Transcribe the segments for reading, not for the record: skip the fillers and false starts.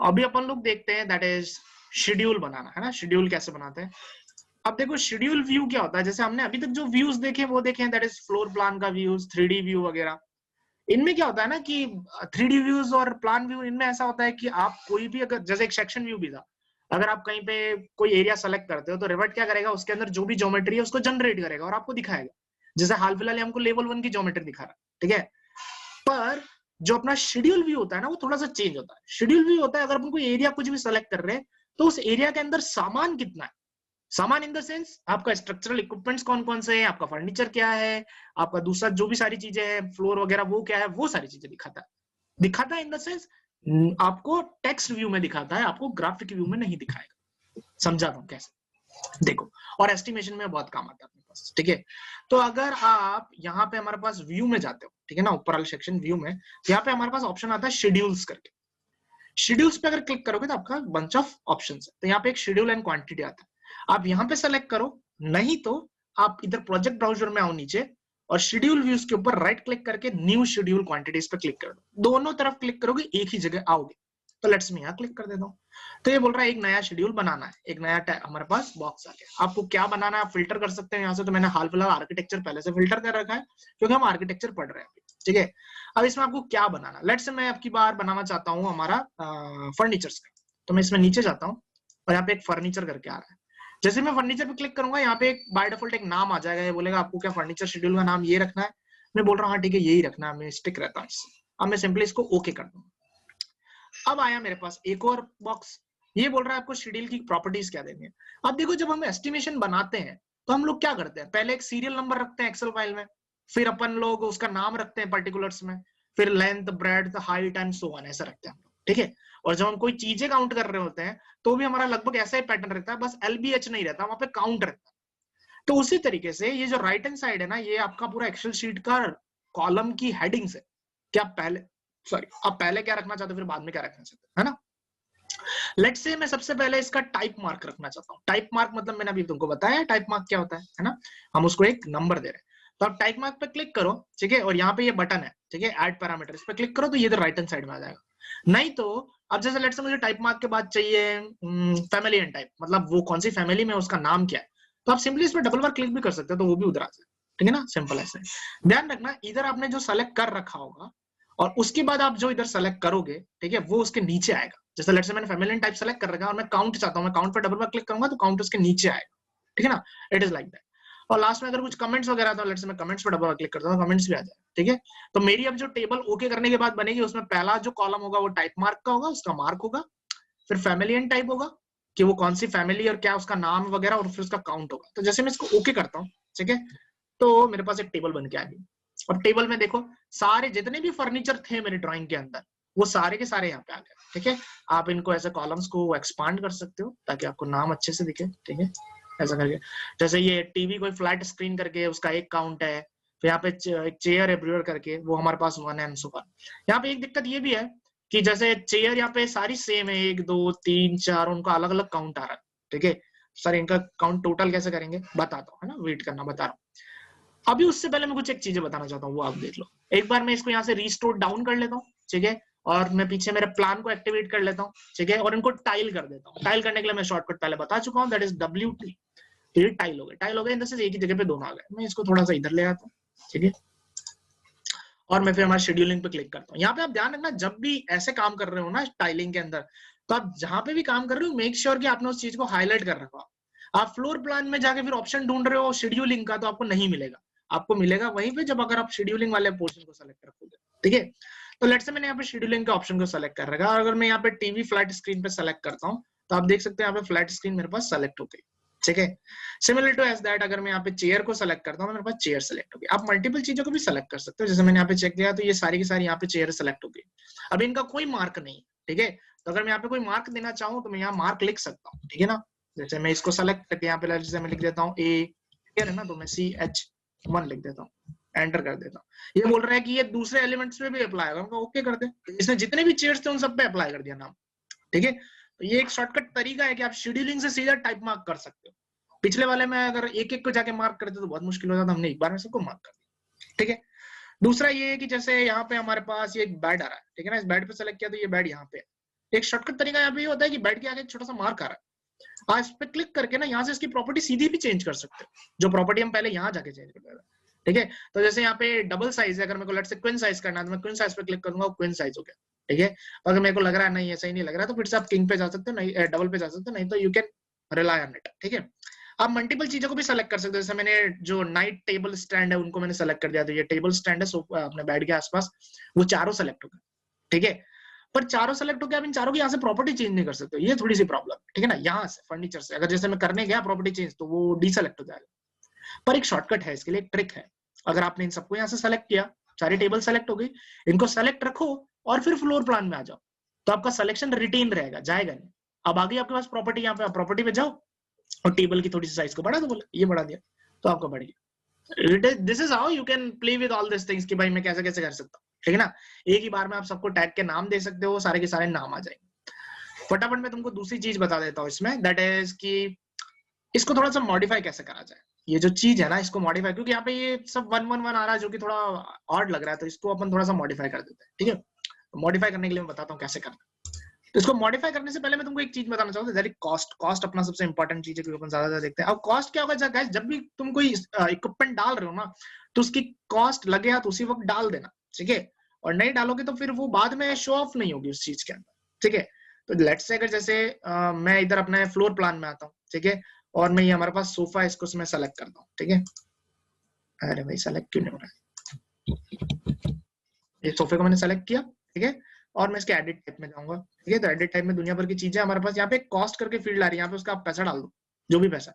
अभी अपन लोग देखते हैं दैट इज शेड्यूल बनाना, है ना। शेड्यूल कैसे बनाते हैं, अब देखो शेड्यूल व्यू क्या होता है। जैसे हमने अभी तक जो व्यूज देखे वो देखे, दैट इज फ्लोर प्लान का व्यूज, 3D व्यू वगैरह। इनमें क्या होता है ना कि 3D व्यूज और प्लान व्यू, इनमें ऐसा होता है कि आप कोई भी, अगर जैसे एक सेक्शन व्यू भी था, अगर आप कहीं पे कोई एरिया सेलेक्ट करते हो तो रिवर्ट क्या करेगा, उसके अंदर जो भी ज्योमेट्री है उसको जनरेट करेगा और आपको दिखाएगा। जैसे हाल फिलहाल हमको लेवल 1 की ज्योमेट्री दिखा रहा है, ठीक है। पर जो अपना शेड्यूल व्यू होता है ना, वो थोड़ा सा चेंज होता है। शेड्यूल व्यू होता है अगर अपन कोई एरिया कुछ भी सेलेक्ट कर रहे हैं तो उस एरिया के अंदर सामान कितना है, सामान इन द सेंस आपका स्ट्रक्चरल इक्विपमेंट्स कौन कौन से हैं, आपका फर्नीचर क्या है, आपका दूसरा जो भी सारी चीजें हैं, फ्लोर वगैरह वो क्या है, वो सारी चीजें दिखाता है इन द सेंस आपको टेक्स्ट व्यू में दिखाता है, आपको ग्राफिक व्यू में नहीं दिखाएगा। समझाता हूं कैसे, देखो। और एस्टिमेशन में बहुत काम आता है अपने पास, ठीक है। तो अगर आप यहाँ पे हमारे पास व्यू में जाते हो, ठीक है ना, ऊपर वाले सेक्शन व्यू में, तो यहाँ पे हमारे पास ऑप्शन आता है शेड्यूल्स करके। शेड्यूल्स पे अगर क्लिक करोगे तो आपका बंच ऑफ ऑप्शंस है। तो यहाँ पे एक शेड्यूल एंड क्वांटिटी आता है, आप यहाँ पे सेलेक्ट करो, नहीं तो आप इधर प्रोजेक्ट ब्राउजर में आओ नीचे और शेड्यूल व्यूज के ऊपर राइट क्लिक करके न्यू शेड्यूल क्वांटिटीज पे क्लिक कर दो। दोनों तरफ क्लिक करोगे एक ही जगह आओगे। तो लेट्स मैं यहाँ क्लिक कर देता हूँ। तो ये बोल रहा है एक नया शेड्यूल बनाना है, एक नया हमारे पास बॉक्स आ गया। आपको क्या बनाना है आप फिल्टर कर सकते हैं यहाँ से। तो मैंने हाल फिलहाल आर्किटेक्चर पहले से फिल्टर कर रखा है क्योंकि हम आर्किटेक्चर पढ़ रहे हैं, ठीक है। अब इसमें आपको क्या बनाना, लेट्स से मैं आपकी बार बनाना चाहता हूँ हमारा फर्नीचर्स का। तो मैं इसमें नीचे जाता हूँ और यहाँ पे एक फर्नीचर करके आ रहा है। जैसे मैं फर्नीचर पे क्लिक करूंगा यहाँ पे एक बाय डिफॉल्ट एक नाम आ जाएगा, ये बोलेगा आपको क्या फर्नीचर शेड्यूल का नाम ये रखना है। मैं बोल रहा हूँ हाँ ठीक है यही रखना है, मैं स्टिक रहता हूँ इससे। अब मैं सिंपली इसको ओके कर दूंगा। अब आया मेरे पास एक और बॉक्स, ये बोल रहा है आपको शेड्यूल की प्रॉपर्टीज क्या देनी है। अब देखो जब हम एस्टिमेशन बनाते हैं तो हम लोग क्या करते हैं, पहले एक सीरियल नंबर रखते हैं एक्सेल फाइल में, फिर अपन लोग उसका नाम रखते हैं पर्टिकुलर्स में, फिर length breadth height and so on ऐसा रखते हैं हम लोग, ठीक है। और जब हम कोई चीजें काउंट कर रहे होते हैं तो भी हमारा लगभग ऐसा ही पैटर्न रहता है, बस LBH नहीं रहता, वहां पे काउंट रहता है। तो उसी तरीके से ये जो राइट हैंड साइड है ना, ये आपका पूरा एक्सेल शीट का कॉलम की हेडिंग्स है कि आप पहले आप पहले क्या रखना चाहते हो फिर बाद में क्या रखना चाहते हो, है ना। लेट्स से मैं सबसे पहले इसका टाइप मार्क रखना चाहता हूँ। टाइप मार्क मतलब मैंने अभी तुमको बताया टाइप मार्क क्या होता है ना, हम उसको एक नंबर दे रहे हैं। तो आप टाइप मार्क पे क्लिक करो, ठीक है, और यहाँ पे ये बटन है, ठीक है, ऐड पैरामीटर, इस पे क्लिक करो तो ये राइट हैंड साइड में आ जाएगा। नहीं तो अब जैसे लेट्स से मुझे टाइप मार्क के बाद चाहिए फैमिली एंड टाइप, मतलब वो कौन सी फैमिली में उसका नाम क्या है, तो आप सिंपली इस पर डबल बार क्लिक भी कर सकते हो तो वो भी उधर आ जाए, ठीक है ना, सिंपल ऐसे। ध्यान रखना इधर आपने जो सेलेक्ट कर रखा होगा और उसके बाद आप जो इधर सेलेक्ट करोगे, ठीक है, वो उसके नीचे आएगा। जैसे लेट्स से मैंने फैमिली एंड टाइप सेलेक्ट कर रखा है और मैं काउंट चाहता हूं, मैं काउंट पर डबल बार क्लिक करूंगा तो काउंट उसके नीचे आएगा, ठीक है ना। It is like that. और लास्ट में अगर कुछ कमेंट्स वगैरह था, लेट्स से मैं कमेंट्स पर डबल बार क्लिक करता हूं, कमेंट्स भी आ जाए, ठीक है। तो मेरी अब जो टेबल ओके करने के बाद बनेगी उसमें पहला जो कॉलम होगा वो टाइप मार्क का होगा, उसका मार्क होगा, फिर फैमिली एंड टाइप होगा कि वो कौन सी फैमिली और क्या उसका नाम वगैरह, और फिर उसका काउंट होगा। तो जैसे मैं इसको ओके करता हूँ, ठीक है, तो मेरे पास एक टेबल बन के आ गई। अब टेबल में देखो सारे जितने भी फर्नीचर थे मेरी ड्राइंग के अंदर वो सारे के सारे यहाँ पे आ गए, ठीक है। आप इनको ऐसे कॉलम्स को एक्सपांड कर सकते हो ताकि आपको नाम अच्छे से दिखे, ठीक है, ऐसा करके। जैसे ये टीवी कोई फ्लैट स्क्रीन करके उसका एक काउंट है, फिर यहाँ पे एक चेयर एवरीवेयर करके वो हमारे पास 1 है, सो फॉर। यहाँ पे एक दिक्कत ये भी है कि जैसे चेयर यहाँ पे सारी सेम है, 1 2 3 4, उनका अलग अलग काउंट आ रहा है, ठीक है। सर इनका काउंट टोटल कैसे करेंगे बताता हूँ, है ना, वेट करना, बता रहा हूँ। अभी उससे पहले मैं कुछ एक चीजें बताना चाहता हूँ, वो आप देख लो। एक बार मैं इसको यहाँ से रिस्टोर डाउन कर लेता हूँ, ठीक है, और मैं पीछे मेरे प्लान को एक्टिवेट कर लेता हूँ, ठीक है, और इनको टाइल कर देता हूँ। टाइल करने के लिए मैं शॉर्टकट पहले बता चुका हूँ, दैट इज WT। तो ये टाइल हो गए, टाइल हो गए, इन द सेंस एक ही जगह पे दोनों आ गए। मैं इसको थोड़ा सा इधर ले आता हूँ, ठीक है, और मैं फिर हमारे शेड्यूलिंग पे क्लिक करता हूँ। यहाँ पे आप ध्यान रखना जब भी ऐसे काम कर रहे हो ना टाइलिंग के अंदर, तो आप जहां पे भी काम कर रहे हो मेक श्योर कि आपने उस चीज को हाईलाइट कर रखा हो। आप फ्लोर प्लान में जाके फिर ऑप्शन ढूंढ रहे हो शेड्यूलिंग का तो आपको नहीं मिलेगा, आपको मिलेगा वहीं पे जब अगर आप शेड्यूलिंग वाले पोर्शन को सेलेक्ट रखोगे, ठीक है। तो लेट्स से मैंने यहाँ पे शेड्यूलिंग के ऑप्शन को सेलेक्ट कर रखा है, और अगर मैं यहाँ पे टीवी फ्लैट स्क्रीन पे सेलेक्ट करता हूँ तो आप देख सकते हैं यहाँ पे फ्लैट स्क्रीन मेरे पास सेलेक्ट हो गई, ठीक है। सिमिलर टू एज दैट अगर मैं यहाँ पे चेयर को सेलेक्ट करता हूँ मेरे पास चेयर सेलेक्ट होगी। आप मल्टीपल चीजों को भी सेलेक्ट कर सकते हो, जैसे मैंने यहाँ पे चेक किया तो ये सारी की सारी यहाँ पे चेयर सेलेक्ट होगी। अब इनका कोई मार्क नहीं, ठीक है। तो अगर मैं यहाँ पे कोई मार्क देना चाहूँ तो मैं यहाँ मार्क लिख सकता हूँ, ठीक है ना। जैसे मैं इसको सेलेक्ट करके यहाँ पे जैसे मैं लिख देता हूँ A है ना, तो मैं CH1 लिख देता हूँ, एंटर कर देता हूँ। ये बोल रहा है कि ये दूसरे एलिमेंट्स पे भी अप्लाई होगा, मैं ओके कर दे। इसने जितने भी चेयर्स थे उन सब पे अप्लाई कर दिया नाम, ठीक है। तो ये एक शॉर्टकट तरीका है कि आप शेड्यूलिंग से सीधा टाइप मार्क कर सकते हो। पिछले वाले में अगर एक एक को जाके मार्क करते तो बहुत मुश्किल हो जाता, हमने एक बार में सबको मार्क कर दिया, ठीक है। दूसरा ये है कि जैसे यहाँ पे हमारे पास ये एक बेड आ रहा है, ठीक है ना, इस बेड पे सेलेक्ट किया तो ये बेड यहाँ पे है, एक शॉर्टकट तरीका यहाँ पे ये होता है कि बैठ के आगे एक छोटा सा मार्क आ रहा है, आज इस पे क्लिक करके ना यहाँ से इसकी प्रॉपर्टी सीधी भी चेंज कर सकते हो, जो प्रॉपर्टी हम पहले यहाँ जाके चेंज कर रहे थे। ठीक है, तो जैसे यहाँ पे डबल साइज है, अगर मेरे को लेट से क्वीन साइज करना है तो मैं क्वीन साइज पे क्लिक करूंगा, क्वीन साइज हो गया। ठीक है, अगर मेरे को लग रहा है नहीं ऐसा ही नहीं लग रहा तो फिर से आप किंग पे जा सकते हो, नहीं डबल पे जा सकते हो, नहीं तो you can rely on it. ठीक है, आप मल्टीपल चीजों को भी सेलेक्ट कर सकते हो, जैसे मैंने जो नाइट टेबल स्टैंड है उनको मैंने सेलेक्ट कर दिया, तो ये टेबल स्टैंड है अपने बेड के आसपास, वो चारों सेलेक्ट हो गए। ठीक है, पर चारों सेलेक्ट हो गया, आप इन चारों की यहाँ से प्रॉपर्टी चेंज नहीं कर सकते, ये थोड़ी सी प्रॉब्लम। ठीक है ना, यहाँ से फर्नीचर से अगर जैसे मैं करने गया प्रॉपर्टी चेंज तो वो डीसेलेक्ट हो जाएगा। पर एक शॉर्टकट है इसके लिए, एक ट्रिक है। अगर आपने इन सबको यहाँ से सेलेक्ट किया, सारी टेबल सेलेक्ट हो गई, इनको सेलेक्ट रखो और फिर फ्लोर प्लान में आ जाओ, तो आपका सिलेक्शन रिटेन रहेगा, जाएगा नहीं। अब आगे आपके पास प्रॉपर्टी, यहाँ पे प्रॉपर्टी पे जाओ और टेबल की थोड़ी सी साइज को बढ़ा दो, बोले ये बढ़ा दिया तो आपका बढ़ गया। This is how you can play with all this things कि भाई मैं कैसे कैसे कर सकता हूँ। ठीक है ना, एक ही बार में आप सबको टैग के नाम दे सकते हो, सारे के सारे नाम आ जाएंगे। फटाफट मैं तुमको दूसरी चीज बता देता हूँ इसमें, दैट इज कि इसको थोड़ा सा मॉडिफाई कैसे करा जाए। ये जो चीज है ना, इसको मॉडिफाई, क्योंकि यहाँ पे ये सब 111 आ रहा है जो कि थोड़ा ऑड लग रहा है, तो इसको अपन थोड़ा सा मॉडिफाई कर देते हैं। ठीक है, मॉडिफाई करने के लिए मैं बताता हूँ कैसे करना। तो इसको मॉडिफाई करने से पहले मैं तुमको एक चीज बताना चाहूंगा, कॉस्ट अपना सबसे इंपॉर्टेंट चीज है, क्योंकि अपन ज्यादा देखते हैं। अब कॉस्ट क्या होगा गाइस, जब भी तुम कोई इक्विपमेंट डाल रहे हो ना, तो उसकी कॉस्ट लगे हाथ उसी वक्त डाल देना। ठीक है, और नहीं डालोगे तो फिर वो बाद में शो ऑफ नहीं होगी उस चीज के अंदर। ठीक है, तो लेट्स से अगर जैसे मैं इधर अपने फ्लोर प्लान में आता हूँ, ठीक है, और मैं ये हमारे पास सोफा है, इसको मैं सेलेक्ट करता हूँ। ठीक है, अरे भाई सेलेक्ट क्यों नहीं हो रहा है, ये सोफे को मैंने सेलेक्ट किया। ठीक है, और मैं इसके एडिट टाइप में जाऊंगा। ठीक है, तो एडिट टाइप में दुनिया भर की चीजें हमारे पास, यहाँ पे कॉस्ट करके फील्ड आ रही है, यहाँ पे उसका आप पैसा डाल दो, जो भी पैसा।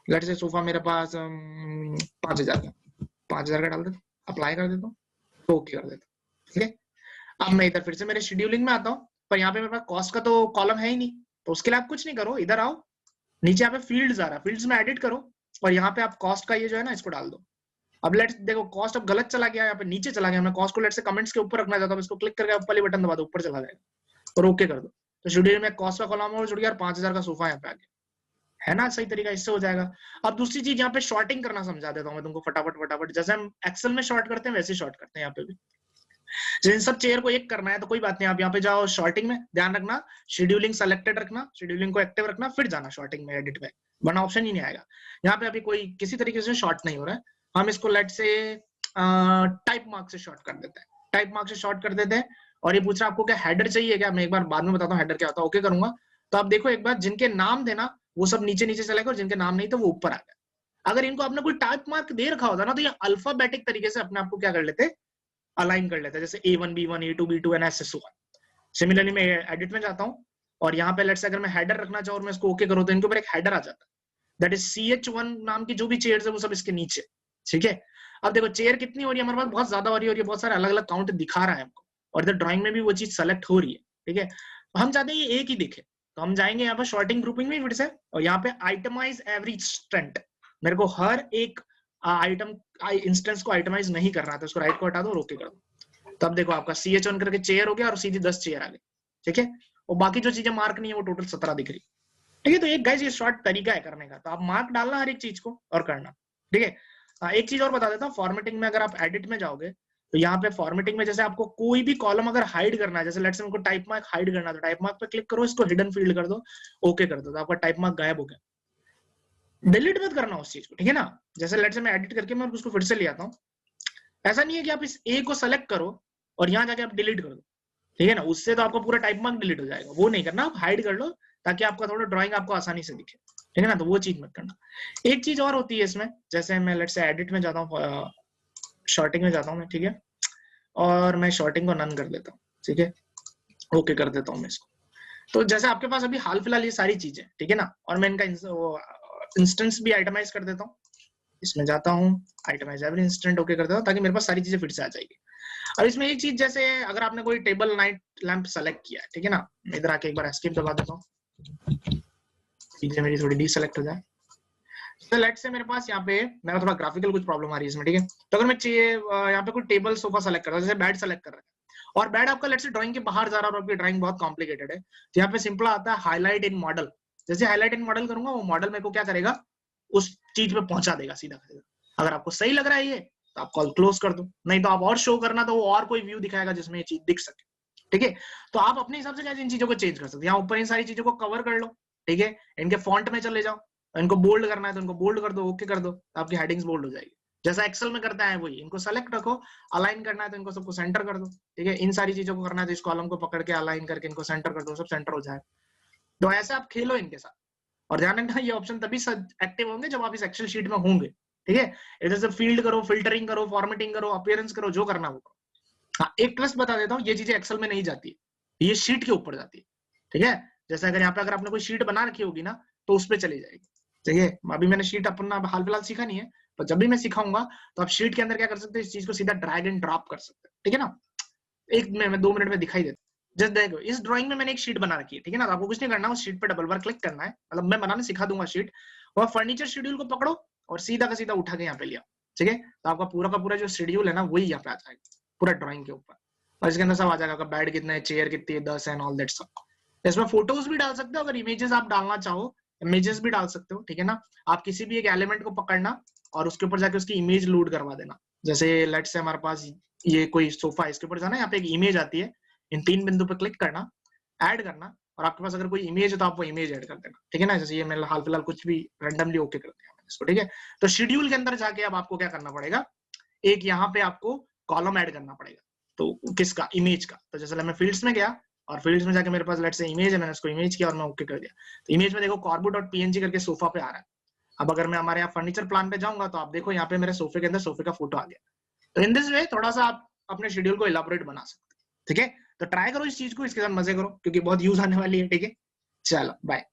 लेट्स से सोफा मेरे पास 5000 का, 5000 का डाल देता, अप्लाई कर देता हूँ, तो ओके कर देता हूँ। ठीक है, अब मैं इधर फिर से मेरे शेड्यूलिंग में आता हूँ, पर यहाँ पे मेरे पास कॉस्ट का तो कॉलम है ही नहीं, तो उसके लिए आप कुछ नहीं करो, इधर आओ, नीचे यहाँ पे फील्ड्स आ रहा है, फील्ड्स में एडिट करो और यहाँ पे आप कॉस्ट का ये जो है ना इसको डाल दो। अब लेट्स देखो कॉस्ट अब गलत चला गया, यहाँ पे नीचे चला गया, मैं कॉस्ट को लेट्स से कमेंट्स के ऊपर रखना चाहता हूँ, इसको क्लिक करके ऊपर वाली बटन दबा दो, ऊपर चला जाएगा और ओके कर दो, तो शेड्यूल में कॉस्ट का कॉलम और जुड़ गया, 5000 का सोफा यहाँ पे आ गया, है ना, सही तरीका इससे हो जाएगा। अब दूसरी चीज यहाँ पे शॉर्टिंग करना समझा देता हूँ मैं तुमको फटाफट, जैसे हम एक्सेल में शॉर्ट करते हैं वैसे शॉर्ट करते हैं यहाँ पे भी। इन सब चेयर को एक करना है तो कोई बात नहीं, आप यहाँ पे जाओ शॉर्टिंग में, ध्यान रखना शेड्यूलिंग सेलेक्टेड रखना, शेड्यूलिंग को एक्टिव रखना, फिर जाना शॉर्टिंग में, एडिट में, वरना ऑप्शन ही नहीं आएगा। यहाँ पे अभी कोई किसी तरीके से शॉर्ट नहीं हो रहा है, हम इसको लेट से टाइप मार्क से शॉर्ट कर देते हैं, टाइप मार्क से शॉर्ट कर देते हैं। और ये पूछ रहा है आपको क्या हेडर चाहिए क्या, मैं एक बार बाद में बताता हूँ हेडर क्या होता है, ओके करूंगा। तो आप देखो एक बार जिनके नाम थे ना वो सब नीचे नीचे चले गए और जिनके नाम नहीं थे वो ऊपर आ गए। अगर इनको आपने कोई टाइप मार्क दे रखा होता ना तो ये अल्फाबेटिक तरीके से अपने आपको क्या कर लेते, अलाइन कर लेते हैं, जैसे A1 B1 A2 B2 and SS1। Similarly मैं एडिट में जाता हूँ और यहाँ पे लेट्स से अगर मैं हेडर रखना चाहूँ और मैं इसको ओके करूँ तो इनके ऊपर एक हेडर आ जाता है, दैट इज CH1 नाम की जो भी चेयर्स है वो सब इसके नीचे। ठीक है, अब देखो चेयर कितनी हो रही है हमारे पास, बहुत ज्यादा हो रही है और ये बहुत सारे अलग अलग काउंट दिखा रहा है हमको, और इधर ड्राइंग में भी वो चीज सेलेक्ट हो रही है। ठीक है, हम चाहते हैं ये एक ही दिखे, तो हम जाएंगे यहाँ पर शॉर्टिंग ग्रुपिंग में फिर से, और यहाँ पे आइटमाइज एवरी स्ट्रेंथ, मेरे को हर एक आइटम इंस्टेंस को आइटमाइज नहीं करना था, उसको राइट को हटा दो और ओके कर दो। तब देखो आपका CH1 करके चेयर हो गया और सीधी 10 चेयर आ गई। ठीक है, और बाकी जो चीजें मार्क नहीं है वो टोटल 17 दिख रही। ठीक है, तो एक गाइस ये शॉर्ट तरीका है करने का, तो आप मार्क डालना हर एक चीज को और करना। ठीक है, एक चीज और बता देता हूँ, फॉर्मेटिंग में अगर आप एडिट में जाओगे तो यहाँ पे फॉर्मेटिंग में जैसे आपको कोई भी कॉलम अगर हाइड करना है, जैसे लेट्स से उनको टाइप मार्क हाइड करना है, तो टाइप मार्क पे क्लिक करो, इसको हिडन फील्ड कर दो, ओके कर दो, तो आपका टाइप मार्क गायब हो गया। डिलीट मत करना उस चीज को, ठीक है ना, जैसे लेट्स से मैं एडिट करके मैं उसको फिर से ले आता हूँ, ऐसा नहीं है कि आप इस ए को सेलेक्ट करो और यहाँ जाके आप डिलीट कर दो, ठीक है ना, उससे तो आपका पूरा टाइप मार्क डिलीट हो जाएगा, वो नहीं करना, आप हाइड कर लो ताकि आपका थोड़ा ड्राइंग आपको आसानी से दिखे। ठीक है ना, तो वो चीज मत करना। एक चीज और होती है इसमें, जैसे मैं लेट्स से एडिट में जाता हूँ, शॉर्टिंग में जाता हूँ मैं, ठीक है, और मैं शॉर्टिंग को नन कर देता हूँ। ठीक है, ओके कर देता हूँ मैं इसको। तो जैसे आपके पास अभी हाल फिलहाल ये सारी चीजें, ठीक है ना, और मैं इनका इंस्टेंस भी आइटमाइज कर देता हूँ, इसमें जाता हूँ आइटमाइज एवरी इंस्टेंट, ओके कर देता हूँ ताकि मेरे पास सारी चीजें फिर से आ जाएगी। और इसमें एक चीज, जैसे अगर आपने कोई टेबल नाइट लैंप सेलेक्ट किया है, ठीक है ना, मैं इधर आके एक बार एस्केप दबा देता हूँ, चीजें मेरी थोड़ी डीसेलेक्ट हो जाए। तो लेट्स से मेरे पास यहाँ पे मेरा थोड़ा ग्राफिकल कुछ प्रॉब्लम आ रही है इसमें, ठीक है, तो अगर मैं यहाँ पे कोई टेबल सोफा सेलेक्ट कर रहा हूँ, जैसे बेड सेलेक्ट कर रहा है और बेड आपका लेट्स से ड्राइंग के बाहर जा रहा है और आपकी ड्राइंग बहुत कॉम्प्लिकेटेड है, तो यहाँ पे सिंपल आता है हाईलाइट इन मॉडल। जैसे हाईलाइट इन मॉडल करूंगा वो मॉडल मेरे को क्या करेगा, उस चीज पे पहुंचा देगा सीधा। अगर आपको सही लग रहा है ये तो आप कॉल क्लोज कर दो, नहीं तो आप और शो करना तो वो और कोई व्यू दिखाएगा जिसमें ये चीज दिख सके। ठीक है। तो आप अपने हिसाब से क्या इन चीजों को चेंज कर सकते हैं, यहाँ ऊपर इन सारी चीजों को कवर कर लो, ठीक है। इनके फॉन्ट में चले जाओ, इनको बोल्ड करना है तो इनको बोल्ड कर दो, ओके कर दो, आपकी हेडिंग्स बोल्ड हो जाएगी। जैसा एक्सेल में करता है वही, इनको सेलेक्ट रखो, अलाइन करना है तो इनको सबको सेंटर कर दो, ठीक है। इन सारी चीजों को करना है तो इस कॉलम को पकड़ के अलाइन करके इनको सेंटर कर दो, सब सेंटर हो जाए। तो ऐसे आप खेलो इनके साथ, और ध्यान रखना ये ऑप्शन तभी एक्टिव होंगे जब आप इस एक्सेल शीट में होंगे, ठीक है। इधर से फील्ड करो, फिल्टरिंग करो, फॉर्मेटिंग करो, अपीयरेंस करो, जो करना वो करो। हाँ, एक ट्रस्ट बता देता हूँ, ये चीजें एक्सेल में नहीं जाती, ये शीट के ऊपर जाती है, ठीक है। जैसे अगर यहाँ पे अगर आपने कोई शीट बना रखी होगी ना तो उस पर चली जाएगी, ठीक है। अभी मैंने शीट अपना हाल फिलहाल सीखा नहीं है, पर जब भी मैं सिखाऊंगा तो आप शीट के अंदर क्या कर सकते हैं, इस चीज को सीधा ड्रैग एंड ड्रॉप कर सकते हैं, ठीक है ना। एक मैं 2 मिनट में दिखाई देता हूँ। जस्ट देखो, इस ड्राइंग में मैंने एक शीट बना रखी है, ठीक है ना। तो आपको कुछ नहीं करना, उस शीट पे डबल बार क्लिक करना है, मतलब मैं बनाने सिखा दूंगा शीट, और फर्नीचर शेड्यूल को पकड़ो और सीधा का सीधा उठा के यहाँ पे लिया, ठीक है। तो आपका पूरा का पूरा जो शेड्यूल है ना वही यहाँ पे आ जाएगा पूरा ड्राइंग के ऊपर, और इसके अंदर सब आ जाएगा, बेड कितना है, चेयर कितनी है, 10 है, ऑल दैट सब। इसमें फोटोज भी डाल सकते हो, अगर इमेजेस आप डालना चाहो इमेजेस भी डाल सकते हो, ठीक है ना। आप किसी भी एक एलिमेंट को पकड़ना और उसके ऊपर जाके उसकी इमेज लोड करवा देना। जैसे लेट्स से हमारे पास ये कोई सोफा है, इसके ऊपर जाना, यहाँ पे एक इमेज आती है, इन 3 बिंदु पे क्लिक करना, ऐड करना, और आपके पास अगर कोई इमेज है तो आप वो इमेज ऐड कर देना, ठीक है ना। जैसे ये मैंने हाल फिलहाल कुछ भी रैंडमली ओके कर दिया मैंने इसको, ठीक है। तो शेड्यूल के अंदर जाके अब आपको क्या करना पड़ेगा, एक यहाँ पे आपको कॉलम ऐड करना पड़ेगा, तो किसका, इमेज का। तो जैसे मैं फील्ड्स में गया और फील्ड्स में जाके मेरे पास लेट्स से इमेज है, मैंने उसको इमेज किया और मैं ओके कर दिया। तो इमेज में देखो corbu.png करके सोफा पे आ रहा है। अब अगर मैं हमारे यहाँ फर्नीचर प्लान पे जाऊंगा तो आप देखो यहाँ पे मेरे सोफे के अंदर सोफे का फोटो आ गया। तो इन दिस वे थोड़ा सा आप अपने शेड्यूल को इलाबोरेट बना सकते हैं, ठीक है। तो ट्राई करो इस चीज को, इसके साथ मजे करो, क्योंकि बहुत यूज आने वाली है, ठीक है। चलो बाय।